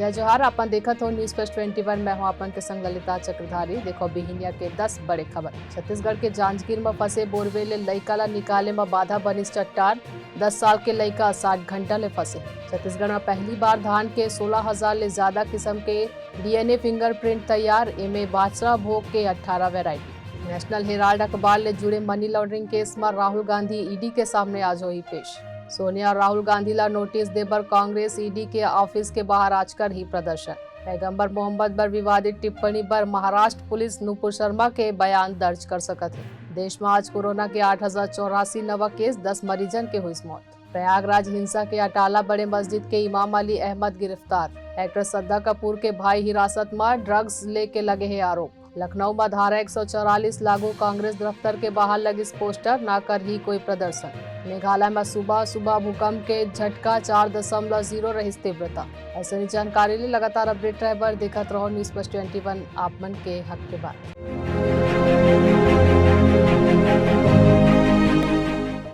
जय जोहार। अपन देखत हो न्यूज प्लस 21। मैं हूं अपन के संग ललिता चक्रधारी। देखो बिहिनिया के 10 बड़े खबर। छत्तीसगढ़ के जांजगीर में फंसे बोरवेल लइका ला निकाले में बाधा बनिस चट्टान। 10 साल के लइका 60 घंटा ले फंसे। छत्तीसगढ़ में पहली बार धान के 16,000 ले ज्यादा किस्म के डीएनए फिंगरप्रिंट तैयार। एमे बाजरा भोग के 18 वेराइटी। नेशनल हेराल्ड अखबार ले जुड़े मनी लॉन्ड्रिंग केस में राहुल गांधी ईडी के सामने आज हुई पेश। सोनिया और राहुल गांधी ला नोटिस देबर कांग्रेस ईडी के ऑफिस के बाहर आज कर ही प्रदर्शन। पैगंबर मोहम्मद पर विवादित टिप्पणी पर महाराष्ट्र पुलिस नुपुर शर्मा के बयान दर्ज कर सकत है। देश में आज कोरोना के 8,084 नवा केस, 10 मरीजन के हुई मौत। प्रयागराज हिंसा के अटाला बड़े मस्जिद के इमाम अली अहमद गिरफ्तार। एक्टर श्रद्धा कपूर के भाई हिरासत में, ड्रग्स लेके लगे हैं आरोप। लखनऊ में धारा 144 लागू, कांग्रेस दफ्तर के बाहर लगी पोस्टर, ना कर ही कोई प्रदर्शन। मेघालय में सुबह सुबह भूकंप के झटका 4.0 रही तीव्रता। ऐसे जानकारी लिए लगातार अपडेट रहे बर देखत रहो न्यूज प्लस 21 आप मन के हक के बाद।